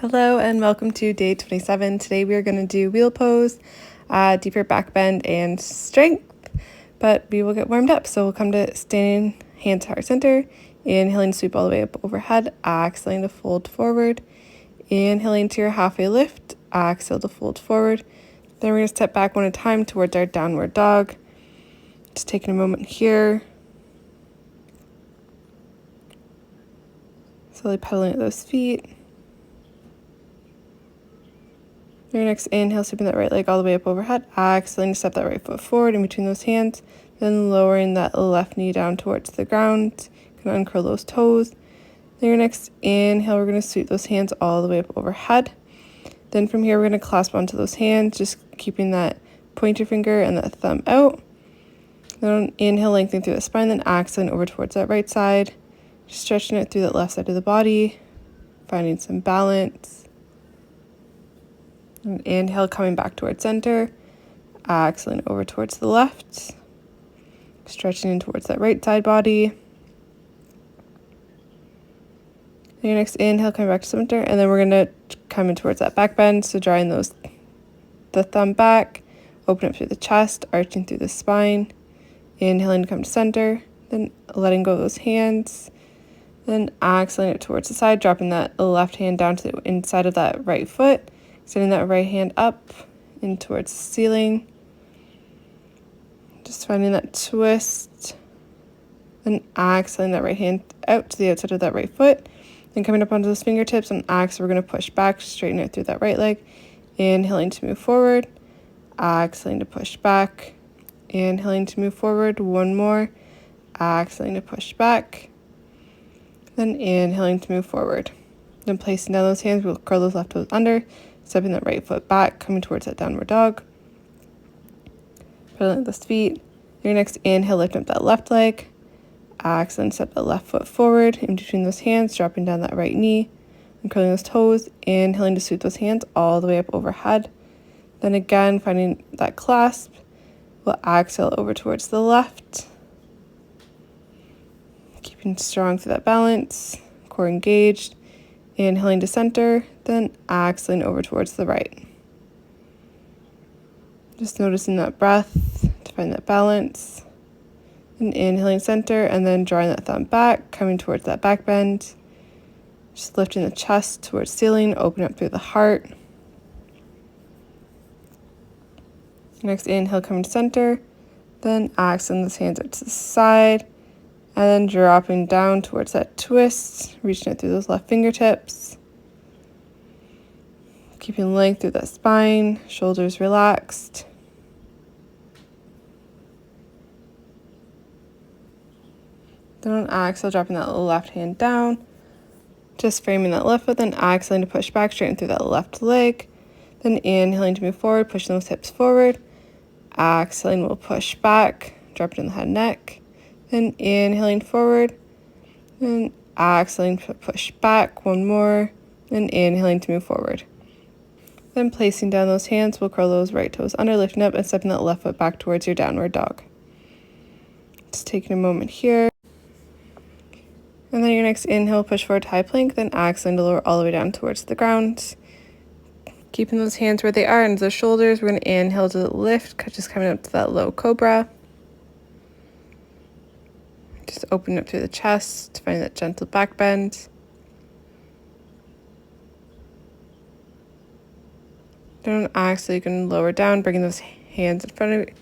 Hello and welcome to day 27. Today we are going to do wheel pose, deeper back bend and strength, but we will get warmed up. So we'll come to standing, hands heart center, inhaling sweep all the way up overhead, exhaling to fold forward, inhaling to your halfway lift, exhale to fold forward. Then we're going to step back one at a time towards our downward dog. Just taking a moment here. Slowly pedaling at those feet. Your next inhale, sweeping that right leg all the way up overhead, exhaling to step that right foot forward in between those hands, then lowering that left knee down towards the ground. Gonna uncurl those toes. Then your next inhale, we're gonna sweep those hands all the way up overhead. Then from here, we're gonna clasp onto those hands, just keeping that pointer finger and that thumb out. Then inhale, lengthening through the spine, then exhaling over towards that right side, just stretching it through that left side of the body, finding some balance. And inhale, coming back towards center, exhaling over towards the left, stretching in towards that right side body. And your next inhale, coming back to center, and then we're going to come in towards that back bend, so drawing the thumb back, open up through the chest, arching through the spine, inhaling to come to center, then letting go of those hands, then exhaling it towards the side, dropping that left hand down to the inside of that right foot, extending that right hand up in towards the ceiling. Just finding that twist. Then exhaling that right hand out to the outside of that right foot. Then coming up onto those fingertips and exhale, we're going to push back, straighten it through that right leg. Inhaling to move forward. Exhaling to push back. Inhaling to move forward. One more. Exhaling to push back. Then inhaling to move forward. Then placing down those hands, we'll curl those left toes under. Stepping that right foot back, coming towards that downward dog. Pedaling those feet. Your next inhale, lift up that left leg. Exhale, step that left foot forward in between those hands, dropping down that right knee and curling those toes. Inhaling to sweep those hands all the way up overhead. Then again, finding that clasp. We'll exhale over towards the left. Keeping strong through that balance, core engaged. Inhaling to center, then exhaling over towards the right. Just noticing that breath to find that balance. And inhaling center, and then drawing that thumb back, coming towards that back bend. Just lifting the chest towards ceiling, open up through the heart. Next inhale, coming to center, then exhaling those hands out to the side. And then dropping down towards that twist, reaching it through those left fingertips. Keeping length through that spine, shoulders relaxed. Then on exhale, dropping that left hand down. Just framing that left foot, then exhaling to push back, straighten through that left leg. Then inhaling to move forward, pushing those hips forward. Exhaling, we'll push back, dropping in the head and neck. Then inhaling forward, and exhaling to push back, one more, and inhaling to move forward. Then placing down those hands, we'll curl those right toes under, lifting up and stepping that left foot back towards your downward dog. Just taking a moment here. And then your next inhale, push forward to high plank, then exhaling to lower all the way down towards the ground. Keeping those hands where they are into the shoulders, we're going to inhale to lift, just coming up to that low cobra. Just open up through the chest, find that gentle back bend. Then exhale, you can lower down, bringing those hands in front of you,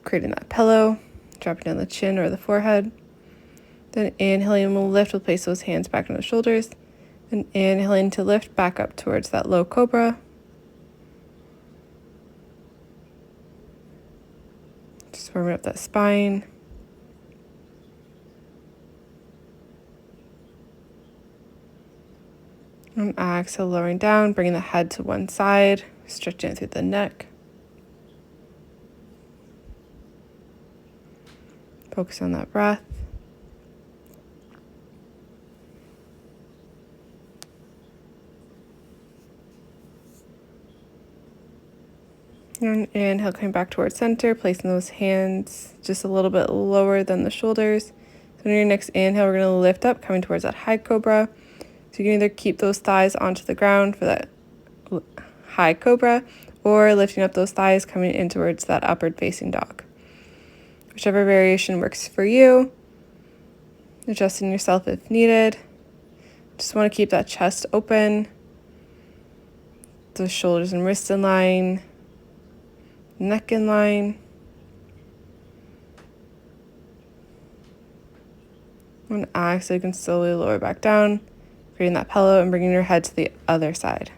creating that pillow, dropping down the chin or the forehead. Then inhaling, we'll lift, we'll place those hands back on the shoulders. Then inhaling to lift back up towards that low cobra. Just warming up that spine. And exhale, lowering down, bringing the head to one side, stretching it through the neck. Focus on that breath. And inhale, coming back towards center, placing those hands just a little bit lower than the shoulders. So on your next inhale, we're going to lift up, coming towards that high cobra. So you can either keep those thighs onto the ground for that high cobra, or lifting up those thighs coming in towards that upward facing dog. Whichever variation works for you. Adjusting yourself if needed. Just want to keep that chest open, those shoulders and wrists in line, neck in line. And exhale, you can slowly lower back down, creating that pillow and bringing your head to the other side.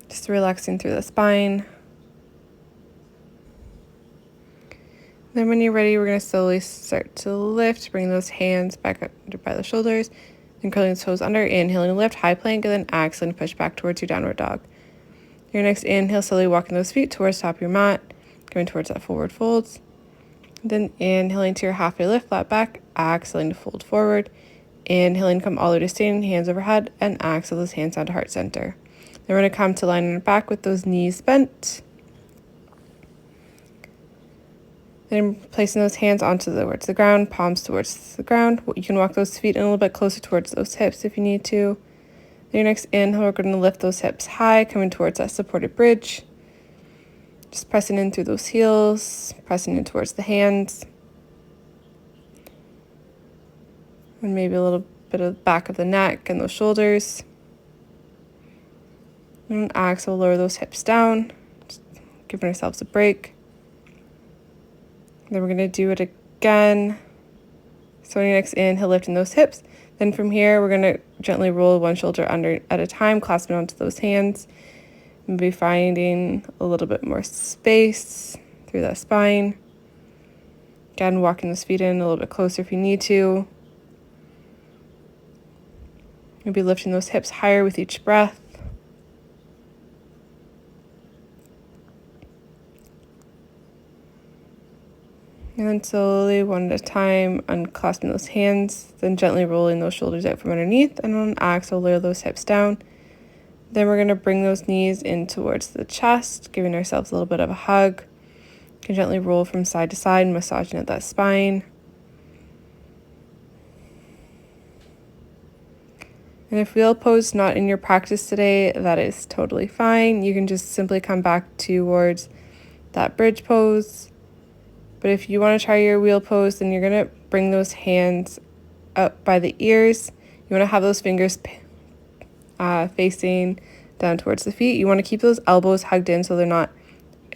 Just relaxing through the spine. Then when you're ready, we're going to slowly start to lift, bring those hands back up by the shoulders, then curling the toes under, inhaling to lift, high plank, and then exhaling to push back towards your downward dog. Your next inhale, slowly walking those feet towards the top of your mat, going towards that forward folds. Then inhaling to your halfway lift, flat back, exhaling to fold forward. Inhaling, come all the way to standing, hands overhead, and exhale those hands down to heart center. Then we're going to come to line on our back with those knees bent. Then placing those hands towards the ground, palms towards the ground. You can walk those feet in a little bit closer towards those hips if you need to. Then your next inhale, we're going to lift those hips high, coming towards that supported bridge. Just pressing in through those heels, pressing in towards the hands. And maybe a little bit of the back of the neck and those shoulders. And exhale, lower those hips down, just giving ourselves a break. Then we're going to do it again. So on your next inhale, lifting those hips. Then from here, we're going to gently roll one shoulder under at a time, clasping onto those hands. Maybe finding a little bit more space through that spine. Again, walking those feet in a little bit closer if you need to. Maybe lifting those hips higher with each breath. And then slowly, one at a time, unclasping those hands, then gently rolling those shoulders out from underneath, and on exhale, lower those hips down. Then we're going to bring those knees in towards the chest, giving ourselves a little bit of a hug. You can gently roll from side to side, massaging at that spine. And if wheel pose not in your practice today, that is totally fine. You can just simply come back towards that bridge pose. But if you want to try your wheel pose, then you're going to bring those hands up by the ears. You want to have those fingers facing down towards the feet. You want to keep those elbows hugged in so they're not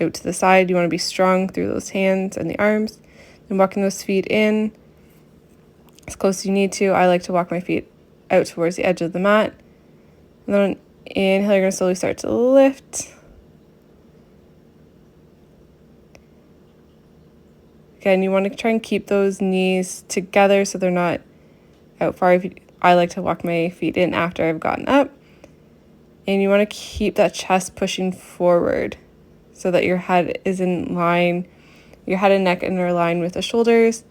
out to the side. You want to be strong through those hands and the arms. And walking those feet in as close as you need to. I like to walk my feet out towards the edge of the mat. And then inhale, you're going to slowly start to lift. Again, you want to try and keep those knees together so they're not out far. I like to walk my feet in after I've gotten up. And you want to keep that chest pushing forward so that your head is in line, your head and neck are aligned with the shoulders.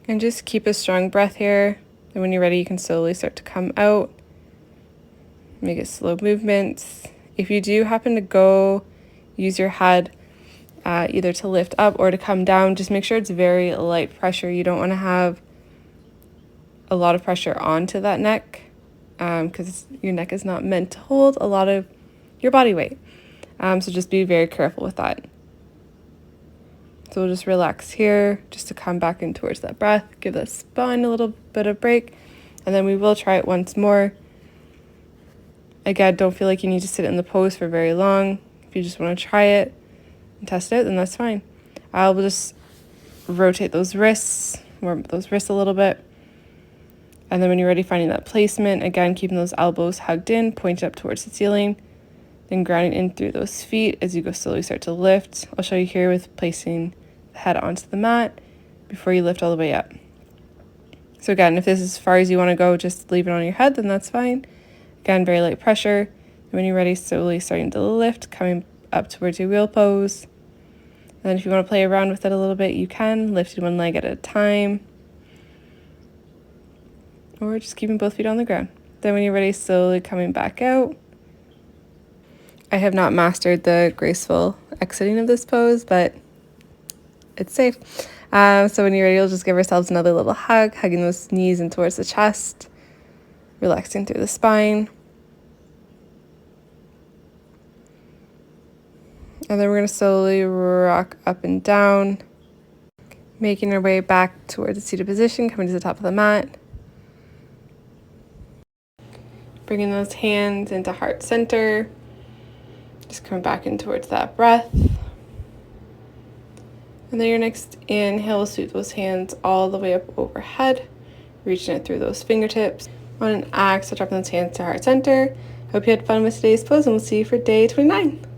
And just keep a strong breath here. And when you're ready, you can slowly start to come out. Make it slow movements. If you do happen to go use your head either to lift up or to come down, just make sure it's very light pressure. You don't want to have a lot of pressure onto that neck because your neck is not meant to hold a lot of your body weight. So just be very careful with that. So we'll just relax here just to come back in towards that breath. Give the spine a little bit of break. And then we will try it once more. Again, don't feel like you need to sit in the pose for very long. If you just want to try it and test it, then that's fine. I'll just rotate those wrists, warm up those wrists a little bit. And then when you're ready, finding that placement, again, keeping those elbows hugged in, pointing up towards the ceiling, then grounding in through those feet as you go slowly start to lift. I'll show you here with placing the head onto the mat before you lift all the way up. So again, if this is as far as you want to go, just leave it on your head, then that's fine. Again, very light pressure. And when you're ready, slowly starting to lift, coming up towards your wheel pose. And then if you want to play around with it a little bit, you can, lifting one leg at a time. Or just keeping both feet on the ground. Then when you're ready, slowly coming back out. I have not mastered the graceful exiting of this pose, but it's safe. So when you're ready, we'll just give ourselves another little hug, hugging those knees in towards the chest, relaxing through the spine. And then we're going to slowly rock up and down, making our way back towards the seated position, coming to the top of the mat. Bringing those hands into heart center. Just coming back in towards that breath. And then your next inhale, sweep those hands all the way up overhead, reaching it through those fingertips. On an exhale, dropping those hands to heart center. Hope you had fun with today's pose, and we'll see you for day 29.